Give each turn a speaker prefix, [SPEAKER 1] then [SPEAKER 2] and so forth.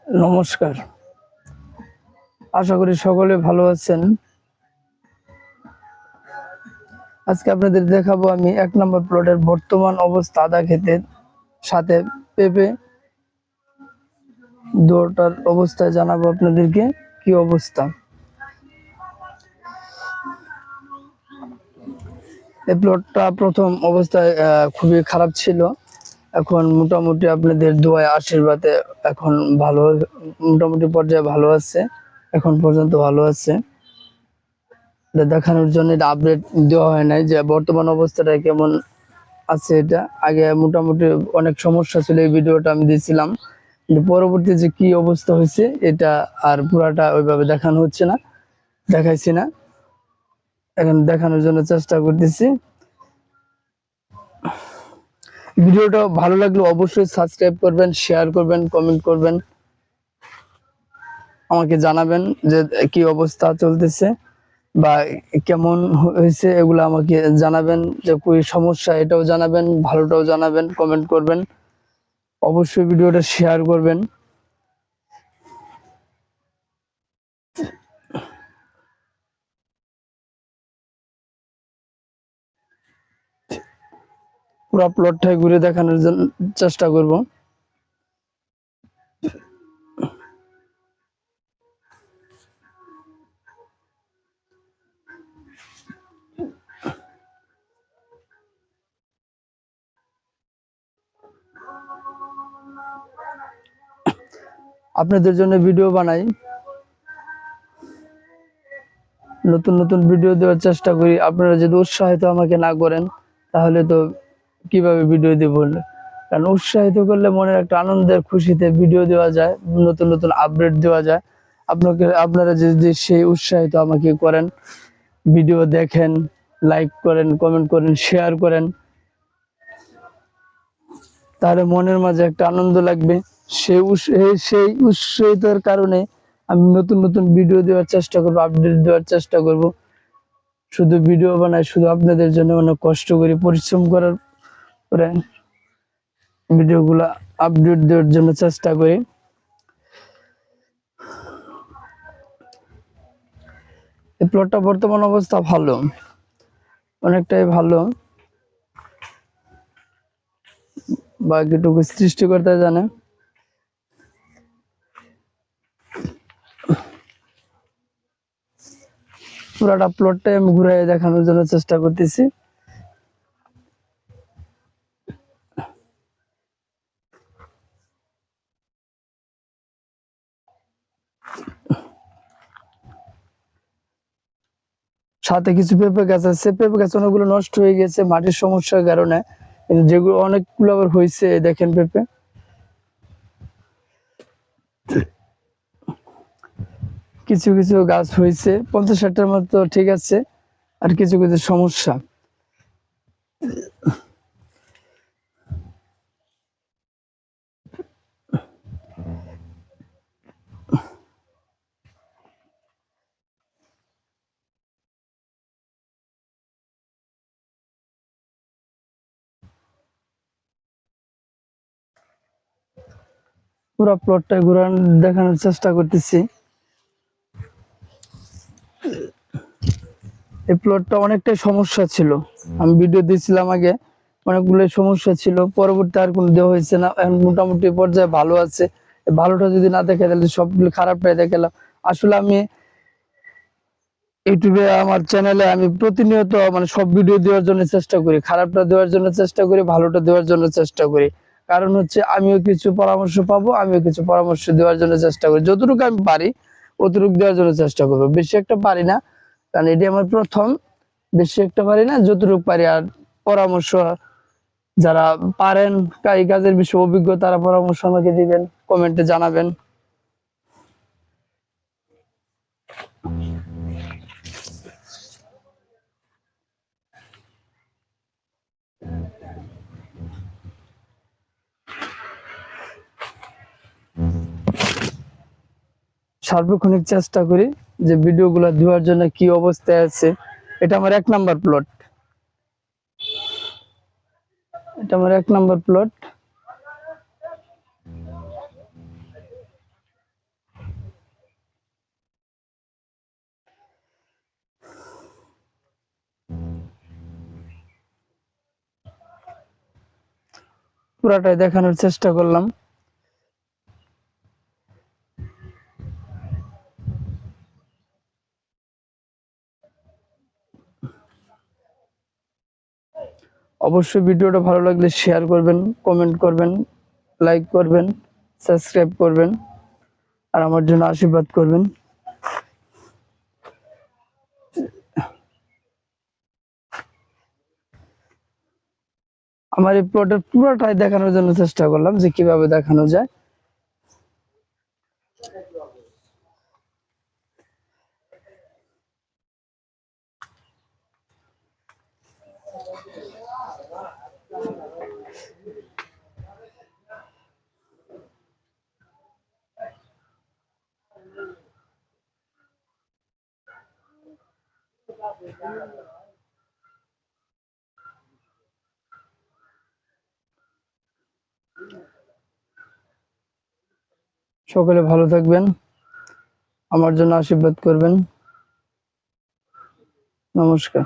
[SPEAKER 1] নমস্কার, আশা করি সকলে ভালো আছেন। আজকে আপনাদের দেখাবো আমি ১ নম্বর প্লটের বর্তমান অবস্থা আদা ক্ষেতের সাথে পেঁপে দুটোটার অবস্থা জানাবো আপনাদেরকে কি অবস্থা। এই প্লটটা প্রথম অবস্থায় খুবই খারাপ ছিল, এখন মোটামুটি আপনাদের দোয়ায় আশীর্বাদে এখন ভালো, মোটামুটি পর্যায়ে ভালো আছে, এখন পর্যন্ত ভালো আছে। দেখানোর জন্য এটা আপডেট দেওয়া হয় নাই যে বর্তমান অবস্থাটা কেমন আছে। এটা আগে মোটামুটি অনেক সমস্যা ছিল, এই ভিডিওটা আমি দিয়েছিলাম, কিন্তু পরবর্তী যে কি অবস্থা হয়েছে এটা আর পুরাটা ওইভাবে দেখানো হচ্ছে না, দেখাইছি না, এখন দেখানোর জন্য চেষ্টা করতেছি। ভিডিওটা ভালো লাগলে অবশ্যই সাবস্ক্রাইব করবেন, শেয়ার করবেন, কমেন্ট করবেন, আমাকে জানাবেন যে কি অবস্থা চলতেছে বা কেমন হয়েছে, এগুলো আমাকে জানাবেন। যে কোন সমস্যা এটাও জানাবেন, ভালোটাও জানাবেন, কমেন্ট করবেন, অবশ্যই ভিডিওটা শেয়ার করবেন। পুরো প্লটটাই ঘুরে দেখানোর জন্য চেষ্টা করব। আপনাদের জন্য ভিডিও বানাই, নতুন নতুন ভিডিও দেওয়ার চেষ্টা করি। আপনারা যদি উৎসাহিত আমাকে না করেন তাহলে তো কিভাবে ভিডিও দেব? কারণ উৎসাহিত করলে মনের একটা আনন্দের খুশিতে ভিডিও দেওয়া যায়, নতুন নতুন আপডেট দেওয়া যায়। আপনারা যদি সেই উৎসাহিত আমাকে করেন, ভিডিও দেখেন, লাইক করেন, কমেন্ট করেন, শেয়ার করেন, তাহলে মনের মাঝে একটা আনন্দ লাগবে। সেই উৎসাহিতের কারণে আমি নতুন নতুন ভিডিও দেওয়ার চেষ্টা করব, আপডেট দেওয়ার চেষ্টা করব। শুধু ভিডিও বানাই, শুধু আপনাদের জন্য অনেক কষ্ট করি, পরিশ্রম করার পরে ভিডিওগুলা আপডেট দেওয়ার জন্য চেষ্টা করি। এই প্লটটা বর্তমান অবস্থা ভালো, অনেকটাই ভালো, বাকিটুকু সৃষ্টিকর্তা জানে। পুরাটা প্লটটাই আমি ঘুরে দেখানোর জন্য চেষ্টা করতেছি। সাথে কিছু পেঁপে গাছ আছে, পেঁপে গাছ অনেকগুলো নষ্ট হয়ে গেছে মাটির সমস্যার কারণে, যেগুলো অনেকগুলো আবার হয়েছে। দেখেন পেঁপে কিছু কিছু গাছ হয়েছে 50-60টার মতো, ঠিক আছে, আর কিছু কিছু সমস্যা। পুরো প্লটটা ঘুরান দেখানোর চেষ্টা করতেছি। এই প্লটটা অনেকটাই সমস্যা ছিল, আমি ভিডিও দিয়েছিলাম আগে, অনেকগুলো সমস্যা ছিল, পরবর্তী আর কোনো দেওয়া হয়েছে না, এখন মোটামুটি পর্যায়ে ভালো আছে। ভালোটা যদি না দেখে তাহলে সবগুলো খারাপটাই দেখালাম। আসলে আমি ইউটিউবে আমার চ্যানেলে আমি প্রতিনিয়ত মানে সব ভিডিও দেওয়ার জন্য চেষ্টা করি, খারাপটা দেওয়ার জন্য চেষ্টা করি, ভালোটা দেওয়ার জন্য চেষ্টা করি। কারণ হচ্ছে আমিও কিছু পরামর্শ পাবো, আমিও কিছু পরামর্শ দেওয়ার জন্য চেষ্টা করি, যতটুকু আমি পারি অতটুকু দেওয়ার জন্য চেষ্টা করবো। বেশি একটা পারি না, কারণ এটি আমার প্রথম, বেশি একটা পারি না, যতটুকু পারি। আর পরামর্শ যারা পারেন, এই কাজের বিষয়ে অভিজ্ঞ, তারা পরামর্শ আমাকে দিবেন, কমেন্টে জানাবেন। সার্বক্ষণিক চেষ্টা করি যে ভিডিওগুলো দেওয়ার জন্য কি অবস্থায় আছে। এটা আমার 1 নাম্বার প্লট, এটা আমার 1 নাম্বার প্লট। পুরাটাই দেখানোর চেষ্টা করলাম। অবশ্যই ভিডিওটা ভালো লাগলে শেয়ার করবেন, কমেন্ট করবেন, লাইক করবেন, সাবস্ক্রাইব করবেন আর আমার জন্য আশীর্বাদ করবেন। আমার এই প্লটের পুরোটাই দেখানোর জন্য চেষ্টা করলাম যে কিভাবে দেখানো যায়। সকলে ভালো থাকবেন, আমার জন্য আশীর্বাদ করবেন। নমস্কার।